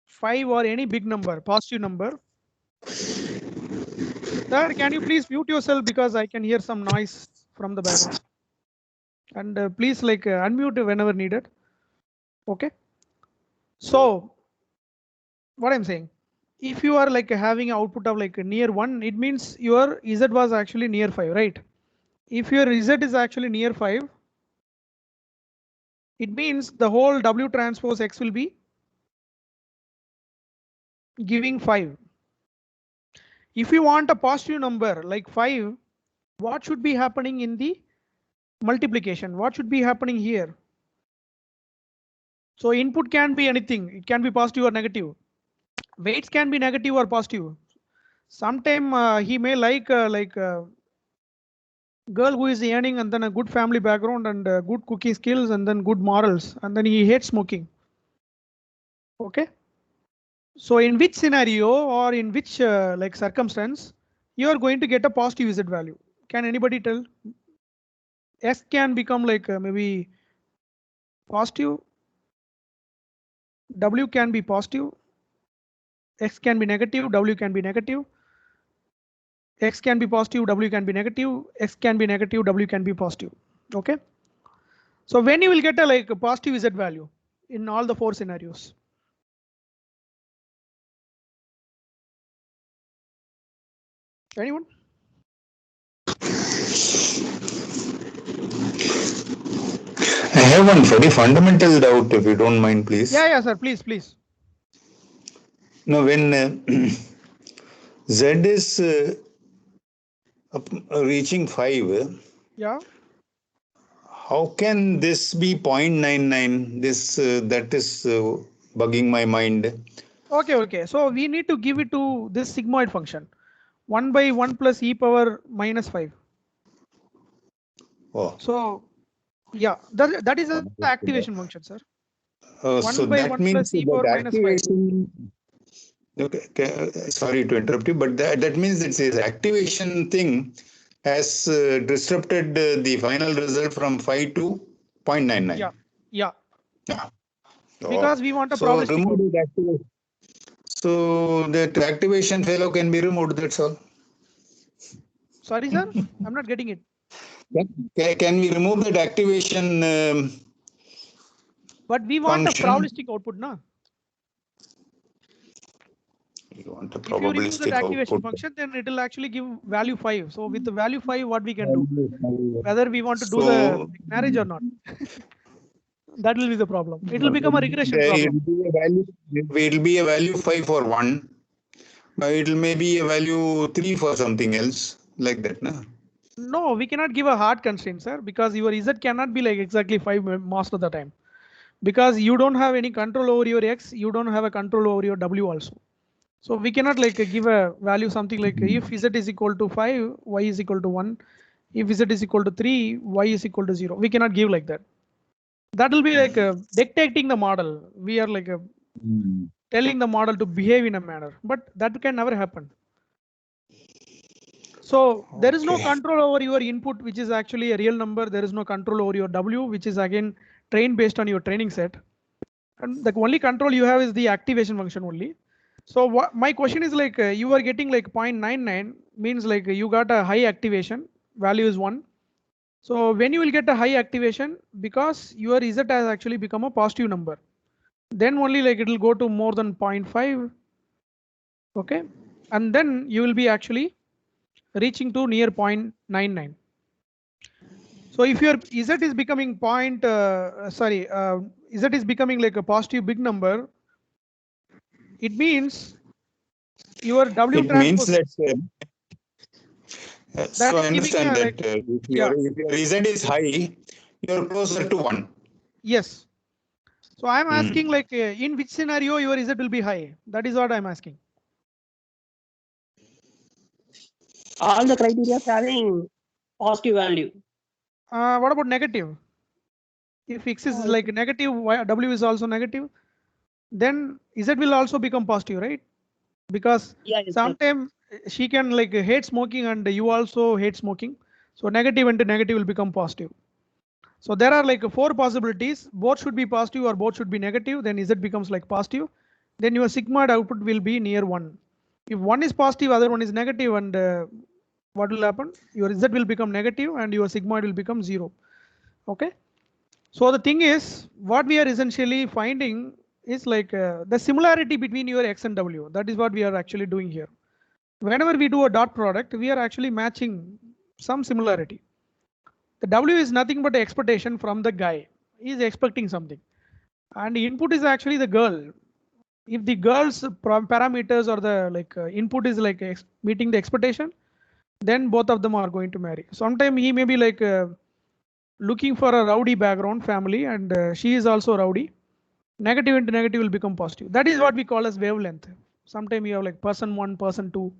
5 or any big number, positive number. Sir, can you please mute yourself because I can hear some noise from the background. And please like unmute whenever needed. Okay. So what I'm saying, if you are like having an output of like near 1, it means your Z was actually near 5, right? If your Z is actually near 5, it means the whole W transpose X will be giving 5. If you want a positive number like 5, what should be happening in the multiplication? What should be happening here? So input can be anything. It can be positive or negative. Weights can be negative or positive. Sometime he may like girl who is earning and then a good family background and good cooking skills and then good morals, and then he hates smoking. Okay. So in which scenario or in which like circumstance you are going to get a positive Z value? Can anybody tell? X can become like maybe positive. W can be positive. X can be negative. W can be negative. X can be positive, W can be negative, X can be negative, W can be positive. Okay. So when you will get a like a positive Z value in all the 4 scenarios? Anyone? I have one very fundamental doubt, if you don't mind, please. Yeah, sir. Please. Now, when Z is reaching 5, yeah, how can this be 0.99? This that is bugging my mind. Okay. So we need to give it to this sigmoid function, 1 by 1 plus e power minus 5. Oh. So yeah, that is the activation function, sir. 1 so by that 1 means plus e power minus 5. Okay, sorry to interrupt you, but that means that this activation thing has disrupted the final result from 5 to 0.99. Yeah. Oh. Because we want a so probabilistic remove that activation. So that activation fellow can be removed, that's all. Sorry, sir, I'm not getting it. Can we remove that activation? But we want function? a probabilistic output, no? You want a if you remove that activation output. function, then it will actually give value 5. So with the value 5, what we can do? Whether we want to do the marriage or not. That will be the problem. It will become a regression problem. It will be a value 5 for 1. It will maybe a value 3 for something else, like that, no? No, we cannot give a hard constraint, sir, because your Z cannot be like exactly 5 most of the time. because you don't have any control over your X, you don't have a control over your W also. So we cannot like give a value something like if Z is equal to 5, Y is equal to 1. If Z is equal to 3, Y is equal to 0. We cannot give like that. That will be like dictating the model. We are like telling the model to behave in a manner, but that can never happen. So there is no Okay. control over your input, which is actually a real number. There is no control over your W, which is again trained based on your training set. And the only control you have is the activation function only. So what my question is like you are getting like 0.99 means like you got a high activation, value is 1. So when you will get a high activation, because your Z has actually become a positive number, then only like it will go to more than 0.5. Okay, and then you will be actually reaching to near 0.99. So if your Z is becoming Z is becoming like a positive big number, it means your W It means transpose that. that So I is giving understand a like, that yeah, if your Z is high, you're closer to 1. yes. So I'm Hmm. asking like in which scenario your Z will be high? That is what I'm asking. All the criteria having positive value. What about negative? If X is like negative, W is also negative, then Z will also become positive, right? Because Yeah, yes, sir. sometimes she can like hate smoking and you also hate smoking. So negative into negative will become positive. So there are like 4 possibilities. Both should be positive or both should be negative. Then Z becomes like positive. Then your sigmoid output will be near 1. If one is positive, other one is negative, and what will happen? Your Z will become negative and your sigmoid will become 0. Okay. So the thing is, what we are essentially finding is like the similarity between your X and W. That is what we are actually doing here. Whenever we do a dot product, we are actually matching some similarity. The W is nothing but the expectation from the guy. He is expecting something. And input is actually the girl. If the girl's parameters or the like input is like meeting the expectation, then both of them are going to marry. Sometimes he may be like looking for a rowdy background family, and she is also rowdy. Negative into negative will become positive. That is what we call as wavelength. Sometimes you have like person 1, person 2,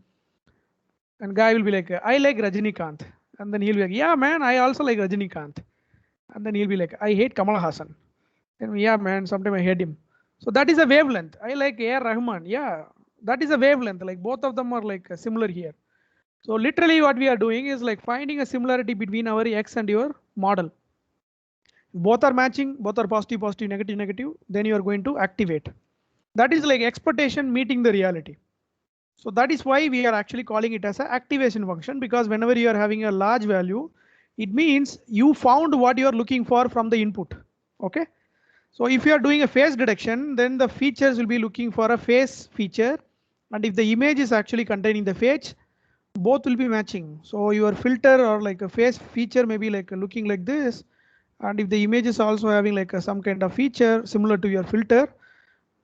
and guy will be like, I like Rajinikanth, and then he'll be like, yeah man, I also like Rajinikanth, and then he'll be like, I hate Kamal Hassan. And yeah man, sometimes I hate him. So that is a wavelength. I like A.R. Rahman. Yeah, that is a wavelength. Like both of them are like similar here. So literally what we are doing is like finding a similarity between our X and your model. Both are matching, both are positive, positive, negative, negative, then you are going to activate. That is like expectation meeting the reality. So that is why we are actually calling it as an activation function, because whenever you are having a large value, it means you found what you are looking for from the input. Okay. So if you are doing a face detection, then the features will be looking for a face feature. And if the image is actually containing the face, both will be matching. So your filter or like a face feature may be like looking like this. And if the image is also having like some kind of feature similar to your filter,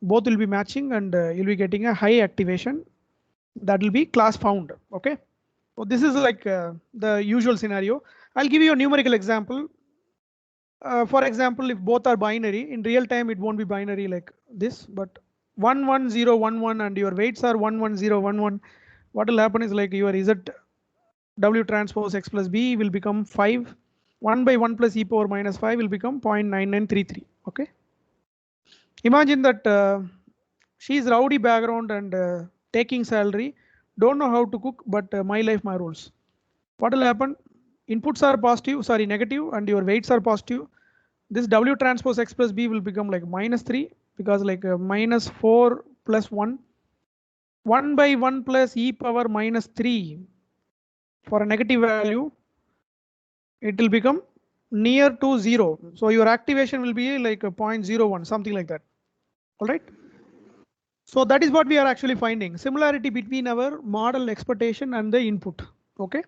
both will be matching, and you'll be getting a high activation. That will be class found. Okay. So this is like the usual scenario. I'll give you a numerical example. For example, if both are binary, in real time it won't be binary like this, but 11011 and your weights are 11011. What will happen is like your Z W transpose X plus B will become 5. 1 by 1 plus e power minus 5 will become 0.9933. Okay. Imagine that she's rowdy background and taking salary, don't know how to cook, but my life, my rules. What will happen? Inputs are positive, sorry, negative, and your weights are positive. This W transpose X plus B will become like -3, because like minus 4 plus 1. 1 by 1 plus e power minus 3 for a negative value, it will become near to 0. So your activation will be like a 0.01, something like that. All right. So that is what we are actually finding, similarity between our model expectation and the input. Okay.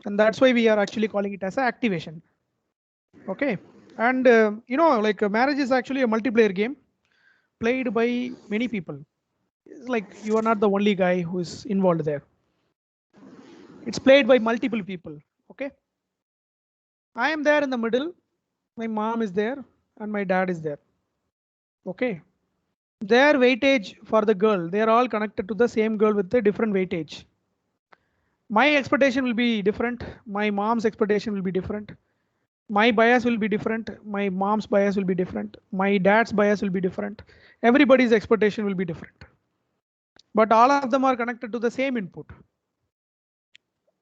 And that's why we are actually calling it as an activation. Okay. And you know, like marriage is actually a multiplayer game played by many people. It's like you are not the only guy who is involved there. It's played by multiple people. Okay. I am there in the middle. My mom is there and my dad is there. Okay. Their weightage for the girl, they are all connected to the same girl with a different weightage. My expectation will be different. My mom's expectation will be different. My bias will be different. My mom's bias will be different. My dad's bias will be different. Everybody's expectation will be different. But all of them are connected to the same input.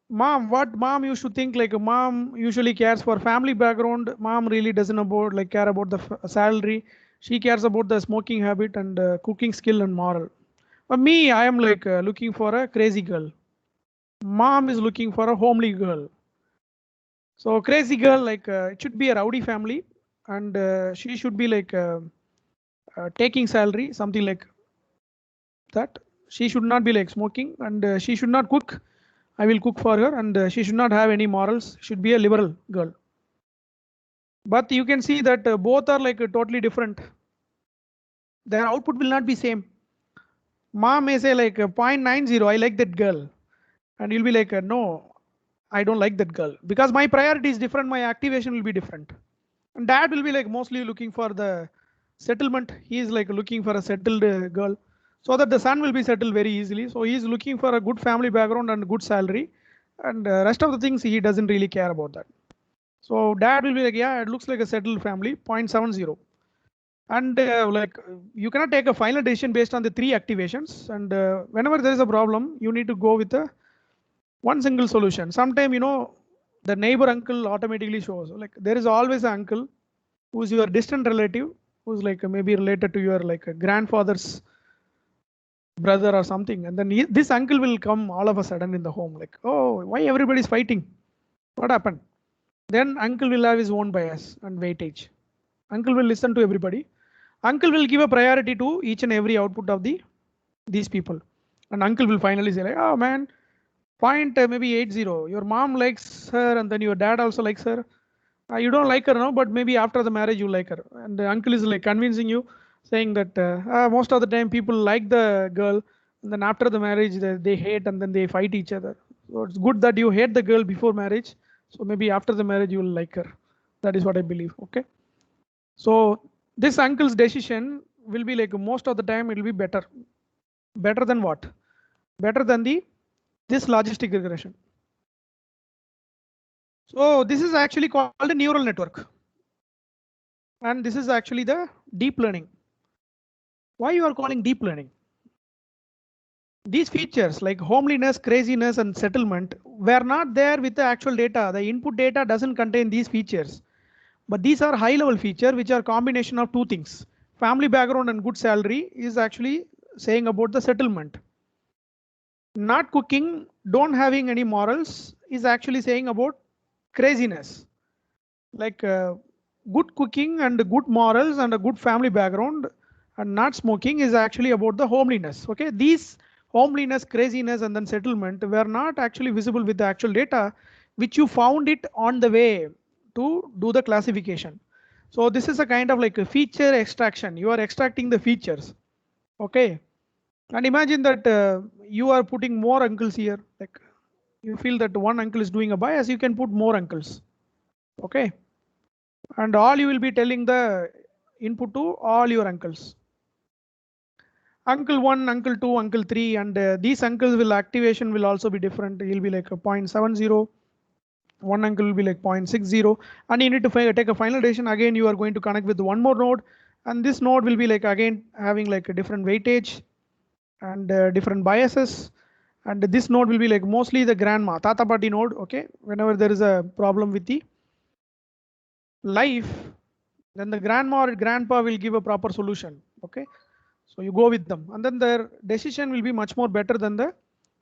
What mom used to think, like a mom usually cares for family background. Mom really doesn't care about the salary. She cares about the smoking habit and cooking skill and moral. But me, I am looking for a crazy girl. Mom is looking for a homely girl. So crazy girl, it should be a rowdy family, and she should be taking salary, something like that. She should not be like smoking, and she should not cook. I will cook for her, and she should not have any morals. Should be a liberal girl. But you can see that both are totally different. Their output will not be same. Mom may say 0.90, I like that girl, and you'll be like, no, I don't like that girl because my priority is different. My activation will be different. And dad will be mostly looking for the settlement. He is looking for a settled girl, so that the son will be settled very easily. So he is looking for a good family background and good salary, and rest of the things he doesn't really care about that. So dad will be like, yeah, it looks like a settled family, 0.70. And you cannot take a final decision based on the 3 activations. And whenever there is a problem, you need to go with a one single solution. Sometimes, the neighbor uncle automatically shows. There is always an uncle who's your distant relative, who's maybe related to your grandfather's brother or something. And then this uncle will come all of a sudden in the home, oh, why everybody's fighting? What happened? Then uncle will have his own bias and weightage. Uncle will listen to everybody. Uncle will give a priority to each and every output of these people. And uncle will finally say oh man, maybe 80. Your mom likes her, and then your dad also likes her. You don't like her now, but maybe after the marriage you like her. And the uncle is convincing you, saying that most of the time people like the girl, and then after the marriage they hate, and then they fight each other. So it's good that you hate the girl before marriage. So maybe after the marriage you will like her. That is what I believe. Okay. So this uncle's decision will be most of the time it will be better. Better than what? Better than this logistic regression. So this is actually called a neural network. And this is actually the deep learning. Why you are calling deep learning? These features like homeliness, craziness, and settlement were not there with the actual data. The input data doesn't contain these features. But these are high-level features which are combination of 2 things. Family background and good salary is actually saying about the settlement. Not cooking, don't having any morals is actually saying about craziness. Good cooking and good morals and a good family background and not smoking is actually about the homeliness. Okay, these homeliness, craziness, and then settlement were not actually visible with the actual data, which you found it on the way to do the classification. So this is a kind of a feature extraction. You are extracting the features. Okay. And imagine that you are putting more uncles here. You feel that one uncle is doing a bias, you can put more uncles. Okay. And all you will be telling the input to all your uncles. Uncle 1, uncle 2, uncle 3, and these uncles will activation will also be different. It will be like a 0.70. One uncle will be like 0.60, and you need to take a final decision. Again, you are going to connect with one more node, and this node will be again having a different weightage and different biases. And this node will be mostly the grandma, tata party node. Okay, whenever there is a problem with the life, then the grandma or grandpa will give a proper solution. Okay, so you go with them, and then their decision will be much more better than the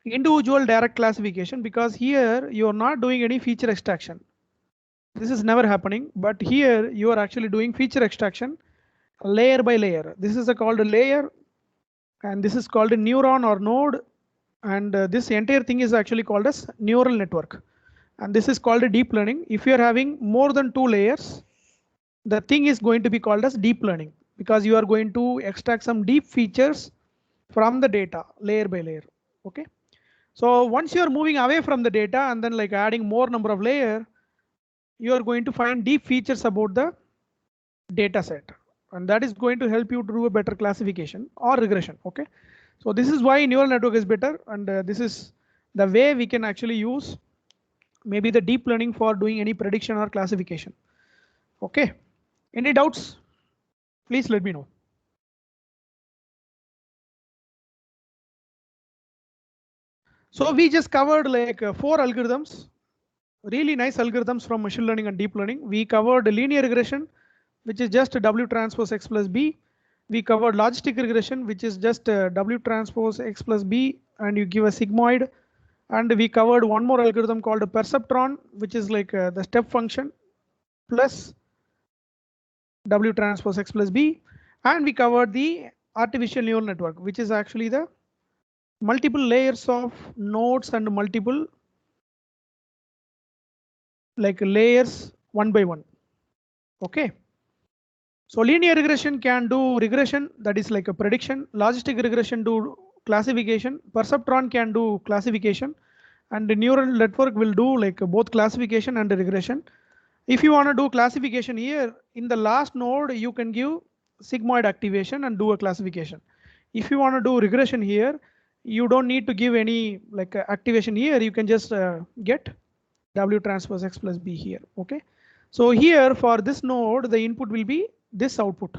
individual direct classification, because here you are not doing any feature extraction. This is never happening, but here you are actually doing feature extraction layer by layer. This is called a layer, and this is called a neuron or node, and this entire thing is actually called as neural network, and this is called a deep learning. If you are having more than 2 layers, the thing is going to be called as deep learning, because you are going to extract some deep features from the data layer by layer. Okay. So once you are moving away from the data and then adding more number of layer, you are going to find deep features about the data set. and that is going to help you to do a better classification or regression. Okay, so this is why neural network is better, and this is the way we can actually use maybe the deep learning for doing any prediction or classification. Okay, any doubts? Please let me know. So we just covered like 4 algorithms, really nice algorithms from machine learning and deep learning. We covered linear regression, which is just W transpose X plus B. We covered logistic regression, which is just W transpose X plus B, and you give a sigmoid. And we covered one more algorithm called a perceptron, which is like the step function plus W transpose X plus B. And we covered the artificial neural network, which is actually the multiple layers of nodes and multiple like layers one by one. Okay. So linear regression can do regression, that is like a prediction. Logistic regression do classification. Perceptron can do classification, and the neural network will do like both classification and regression. If you want to do classification here, in the last node, you can give sigmoid activation and do a classification. If you want to do regression here, you don't need to give any like activation here. You can just get W transpose X plus B here. Okay. So here for this node, the input will be this output.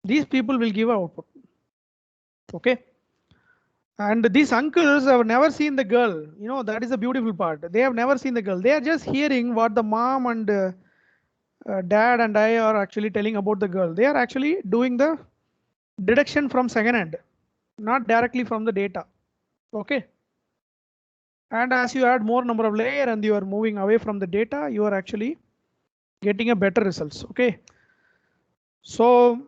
These people will give output. Okay. And these uncles have never seen the girl. You know, that is the beautiful part. They have never seen the girl. They are just hearing what the mom and dad and I are actually telling about the girl. They are actually doing the deduction from second hand, not directly from the data. Okay. And as you add more number of layer and you are moving away from the data, you are actually getting a better results. Okay. So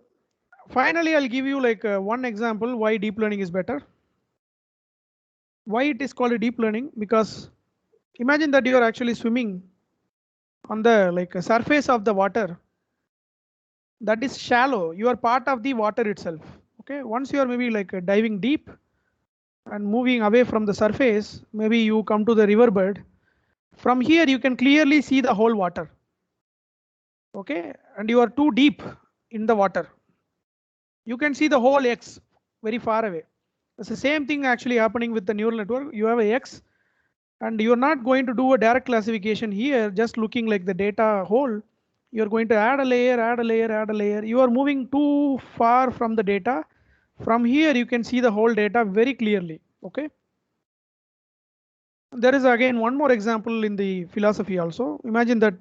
finally, I'll give you like one example why deep learning is better. Why it is called a deep learning? Because imagine that you are actually swimming on the like surface of the water. That is shallow. You are part of the water itself. Okay. Once you are maybe like diving deep and moving away from the surface, maybe you come to the riverbed. From here, you can clearly see the whole water. Okay. And you are too deep in the water. You can see the whole X very far away. It's the same thing actually happening with the neural network. You have a X and you're not going to do a direct classification here, just looking like the data whole. You're going to add a layer, add a layer, add a layer. You are moving too far from the data. From here, you can see the whole data very clearly. Okay. There is again one more example in the philosophy also. Imagine that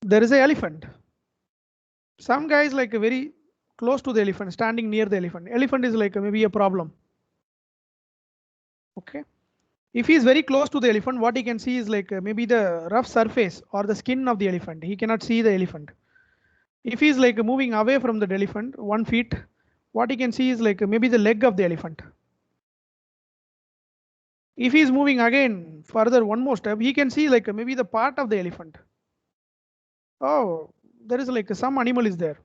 there is an elephant. Some guys like very close to the elephant, standing near the elephant. Elephant is like maybe a problem. Okay. If he is very close to the elephant, what he can see is like maybe the rough surface or the skin of the elephant. He cannot see the elephant. If he is like moving away from the elephant 1 feet, what he can see is like maybe the leg of the elephant. If he is moving again further one more step, he can see like maybe the part of the elephant. Oh, there is like some animal is there.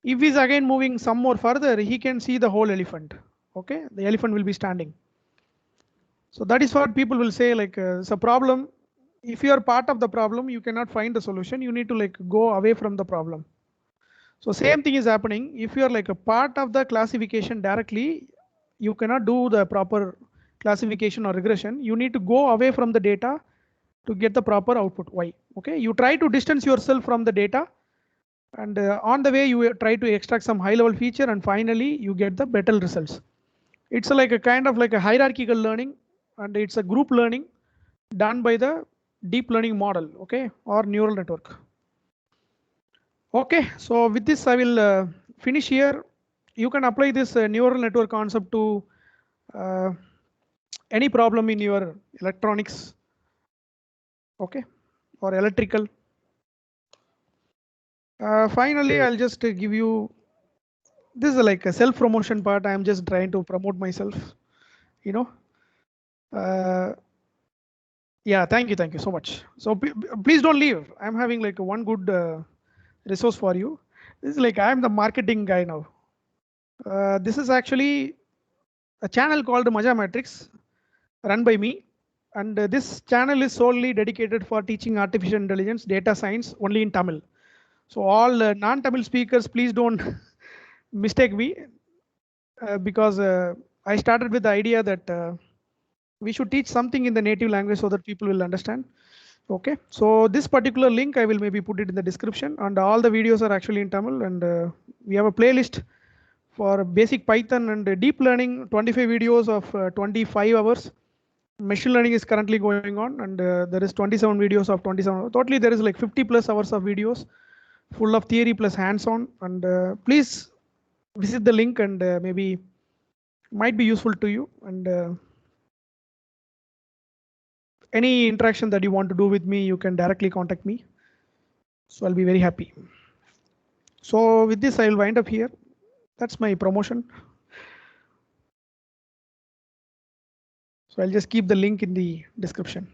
If he's again moving some more further, he can see the whole elephant. Okay, the elephant will be standing. So that is what people will say like it's a problem. If you are part of the problem, you cannot find the solution. You need to like go away from the problem. So same thing is happening. If you are like a part of the classification directly, you cannot do the proper classification or regression. You need to go away from the data to get the proper output. Why? Okay, you try to distance yourself from the data, and on the way you try to extract some high level feature, and finally you get the better results. It's like a kind of like a hierarchical learning, and it's a group learning done by the deep learning model, okay, or neural network. Okay, so with this I will finish here. You can apply this neural network concept to any problem in your electronics, okay, or electrical. Finally, I'll just give you, this is like a self-promotion part. I'm just trying to promote myself, you know. Yeah, thank you so much. So please don't leave. I'm having like one good resource for you. This is like I'm the marketing guy now. This is actually a channel called Maja Matrix, run by me. And this channel is solely dedicated for teaching artificial intelligence, data science only in Tamil. So all non-Tamil speakers, please don't mistake me, because I started with the idea that we should teach something in the native language so that people will understand. Okay, so this particular link I will maybe put it in the description, and all the videos are actually in Tamil, and we have a playlist for basic Python and deep learning, 25 videos of 25 hours. Machine learning is currently going on, and there is 27 videos of 27. Totally, there is like 50 plus hours of videos full of theory plus hands-on. And please visit the link, and maybe might be useful to you. And any interaction that you want to do with me, you can directly contact me. So I'll be very happy. So with this, I'll wind up here. That's my promotion. So I'll just keep the link in the description.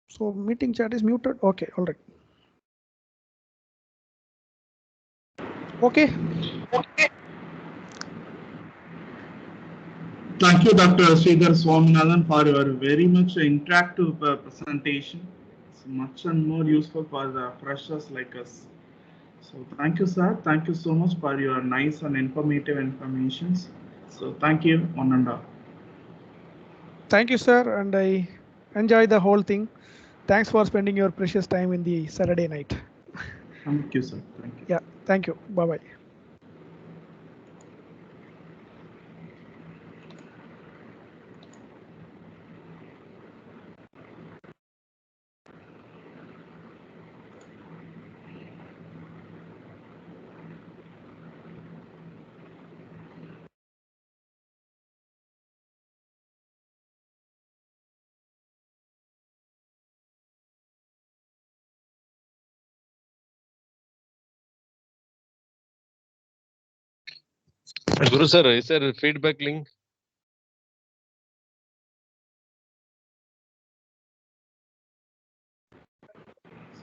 So meeting chat is muted. Okay, all right. Okay. Thank you, Dr. Sridhar Swaminathan, for your very much interactive presentation. It's much and more useful for the freshers like us. So thank you, sir. Thank you so much for your nice and informative informations. So thank you, one and all. Thank you, sir. And I enjoyed the whole thing. Thanks for spending your precious time in the Saturday night. Thank you, sir. Thank you. Yeah, thank you. Bye-bye. Guru sir, is there a feedback link?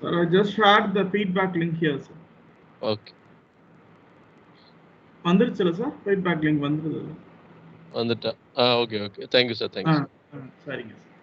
Sir, I just shared the feedback link here, sir. Okay. Vandiruchula, sir? Feedback link vandirudhu. On the top. Okay. Thank you, sir. Thank you. Sorry, yes.